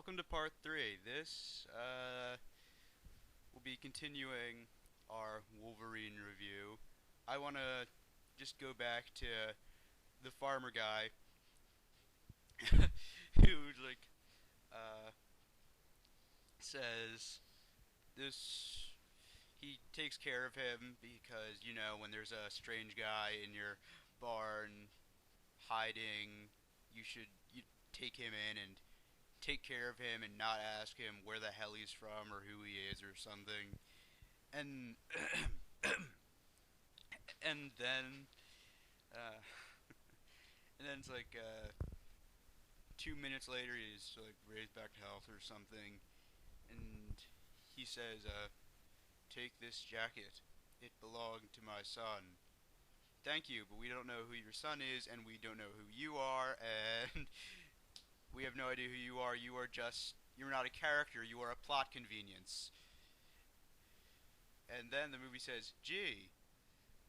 welcome to part 3. This will be continuing our Wolverine review. I want to just go back to the farmer guy who uh says this he takes care of him because when there's a strange guy in your barn hiding, you take him in and take care of him and not ask him where the hell he's from or who he is or something. And and then uh, and then it's 2 minutes later he's like raised back to health or something, and he says, "Take this jacket. It belonged to my son. Thank you, but we don't know who your son is, and we don't know who you are, and we have no idea who you are. You're not a character. You are a plot convenience." And then the movie says, "Gee,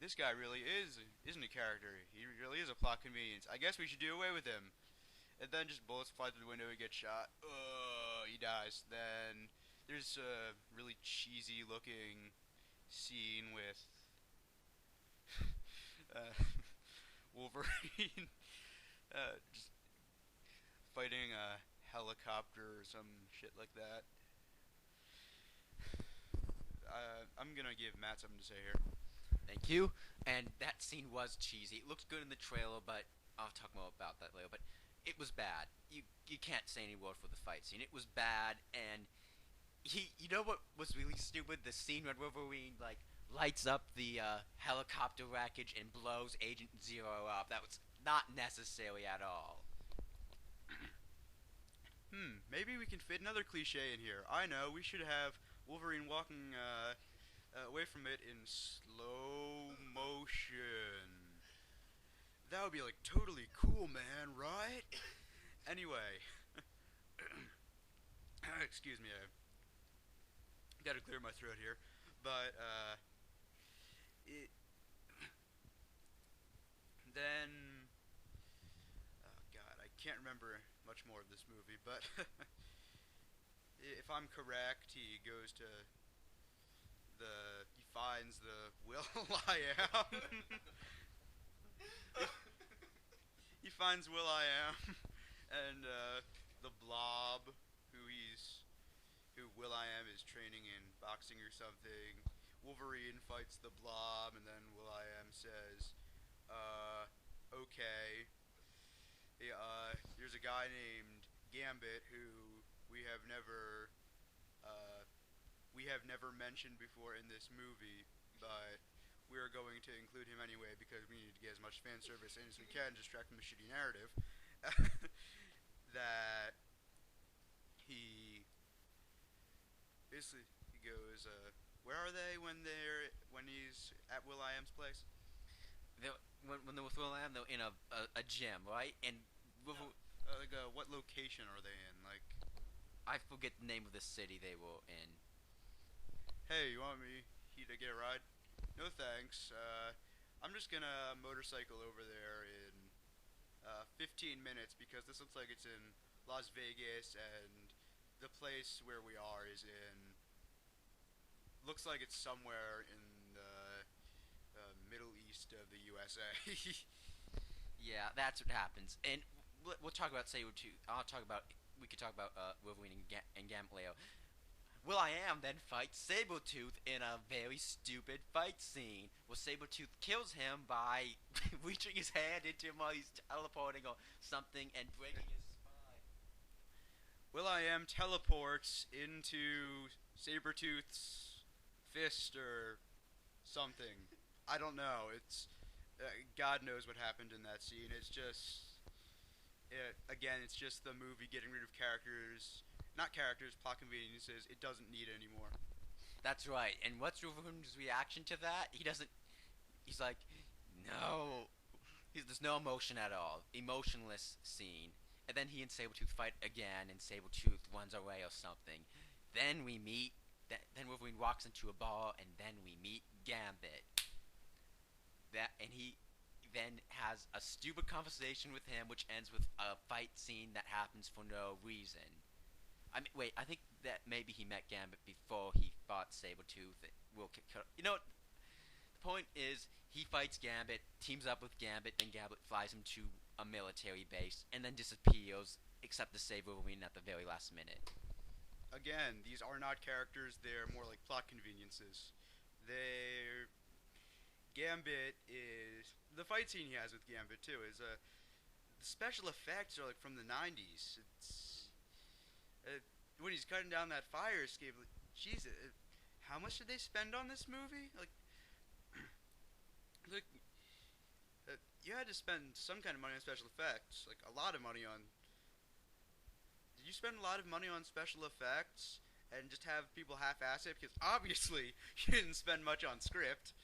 this guy really isn't a character. He really is a plot convenience. I guess we should do away with him." And then just bullets fly through the window. He gets shot. He dies. Then there's a really cheesy looking scene with uh, Wolverine just fighting a helicopter or some shit like that. I'm gonna give Matt something to say here. Thank you. And that scene was cheesy. It looked good in the trailer, but I'll talk more about that later. But it was bad. You can't say any word for the fight scene. It was bad, and you know what was really stupid? The scene when Wolverine lights up the helicopter wreckage and blows Agent Zero up. That was not necessary at all. Maybe we can fit another cliche in here. I know, we should have Wolverine walking away from it in slow motion. That would be like totally cool, man, right? Anyway, excuse me, I gotta clear my throat here. But, it. Then. Oh, God, I can't remember much more of this movie, but if I'm correct, he goes to he finds the Will I Am. He finds Will I Am and the Blob, who he's who Will I Am is training in boxing or something. Wolverine fights the Blob, and then Will I Am says, uh, "Okay." There's a guy named Gambit who we have never uh, we have never mentioned before in this movie, but we are going to include him anyway because we need to get as much fan service in as we can to distract from the shitty narrative. That he basically he goes, "Where are they when he's at Will I Am's place?" They, when they were Will I Am, they were in a gym, right? And No, what location are they in? Like, I forget the name of the city they were in. "Hey, you want me to get a ride?" "No thanks. I'm just gonna motorcycle over there in 15 minutes because this looks like it's in Las Vegas, and the place where we are is in looks like it's somewhere in the Middle East of the USA." Yeah, that's what happens. And we'll talk about Sabretooth. We could talk about Wolverine and Gambit later. Will I Am then fights Sabretooth in a very stupid fight scene where Sabretooth kills him by reaching his hand into him while he's teleporting or something and breaking his spine. Will I Am teleports into Sabretooth's fist or something. I don't know. It's God knows what happened in that scene. Again, it's just the movie getting rid of characters, not characters, plot conveniences. It doesn't need it anymore. That's right. And what's Wolverine's reaction to that? He doesn't. He's like, no. There's no emotion at all. Emotionless scene. And then he and Sabretooth fight again, and Sabretooth runs away or something. Then we meet. Then Wolverine walks into a bar, and then we meet Gambit. And he then has a stupid conversation with him, which ends with a fight scene that happens for no reason. I mean, wait. I think that maybe he met Gambit before he fought Sabretooth. You know what? The point is, he fights Gambit, teams up with Gambit, and Gambit flies him to a military base, and then disappears, except to save Wolverine at the very last minute. Again, these are not characters, they're more like plot conveniences. They're Gambit is the fight scene he has with Gambit too is the special effects are like from the 90s. It's when he's cutting down that fire escape. Like, Jesus, how much did they spend on this movie? Like you had to spend some kind of money on special effects, like a lot of money on. Did you spend a lot of money on special effects and just have people half-ass it? Because obviously you didn't spend much on script.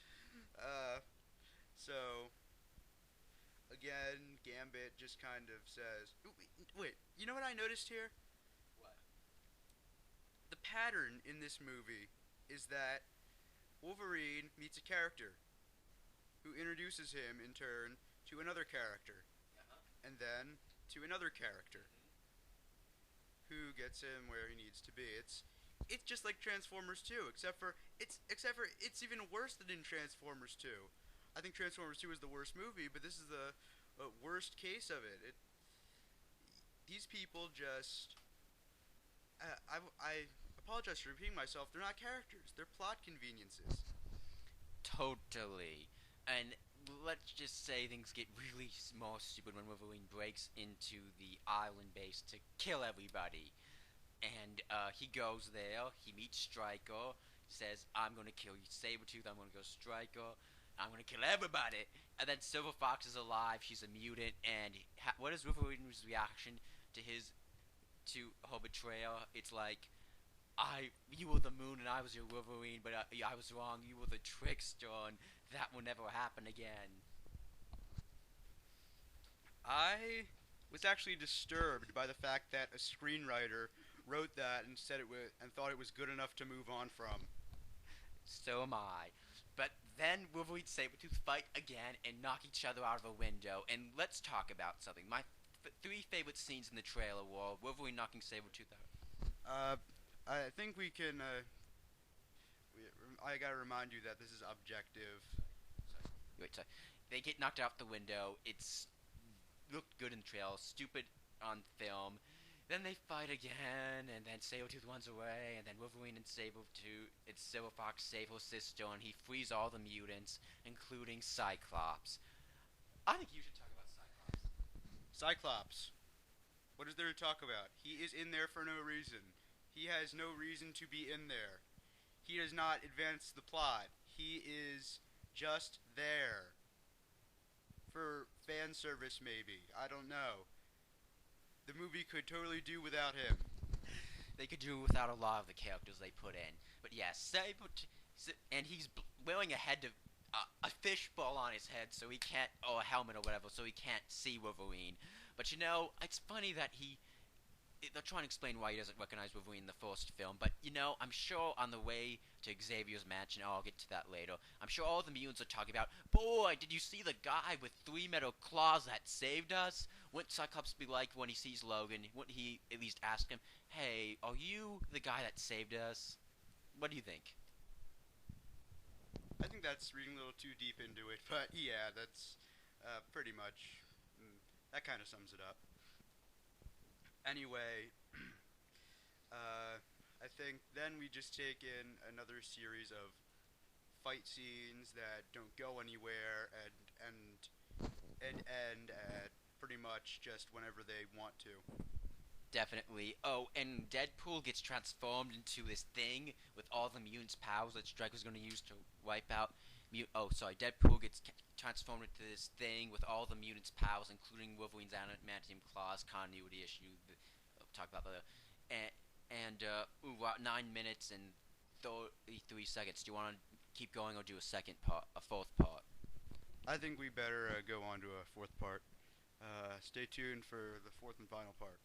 Uh, so again, Gambit just kind of says, "Wait, you know what I noticed here? What? The pattern in this movie is that Wolverine meets a character who introduces him in turn to another character, Uh-huh. and then to another character Mm-hmm. who gets him where he needs to be. It's just like Transformers 2, except for it's even worse than in Transformers 2. I think Transformers 2 is the worst movie, but this is the worst case of it. These people just I apologize for repeating myself. They're not characters. They're plot conveniences. Totally. And let's just say things get really small stupid when Wolverine breaks into the island base to kill everybody. And he goes there, he meets Stryker, says, I'm gonna kill you, Sabretooth, I'm gonna go Stryker, I'm gonna kill everybody. And then Silver Fox is alive, she's a mutant, and what is Wolverine's reaction to her betrayal? It's like, you were the moon and I was your Wolverine, but I was wrong. You were the trickster, and that will never happen again. I was actually disturbed by the fact that a screenwriter wrote that and said it was and thought it was good enough to move on from. So am I. But then Wolverine and Sabretooth fight again and knock each other out of a window. And let's talk about something. My three favorite scenes in the trailer were Wolverine knocking Sabretooth out. Uh, I think we can. I gotta remind you that this is objective. Sorry. Wait, sorry. They get knocked out the window. It's looked good in the trailer, stupid on film. Then they fight again, and then Sabretooth runs away, and then Wolverine and Silver Fox save her sister, and he frees all the mutants, including Cyclops. I think you should talk about Cyclops. Cyclops. What is there to talk about? He is in there for no reason. He has no reason to be in there. He does not advance the plot. He is just there. For fan service, maybe. I don't know. The movie could totally do without him. They could do without a lot of the characters they put in. But yeah, and he's wearing a fishbowl on his head, so he can't, or a helmet or whatever, so he can't see Wolverine. But you know, it's funny that they're trying to explain why he doesn't recognize Wolverine in the first film, but you know, I'm sure on the way to Xavier's mansion, I'll get to that later, I'm sure all the mutants are talking about, boy, did you see the guy with 3 metal claws that saved us? Wouldn't Cyclops be like when he sees Logan? Wouldn't he at least ask him, hey, are you the guy that saved us? What do you think? I think that's reading a little too deep into it, but yeah, that's pretty much. That kind of sums it up. Anyway, I think then we just take in another series of fight scenes that don't go anywhere and end at pretty much just whenever they want to. Definitely. Oh, and Deadpool gets transformed into this thing with all the mutants' powers that Stryker's going to use to wipe out. Deadpool gets transformed into this thing with all the mutants' powers, including Wolverine's adamantium claws, continuity issue. I'll talk about that. About 9 minutes and 33 seconds. Do you want to keep going or do a fourth part? I think we better go on to a fourth part. Stay tuned for the fourth and final part.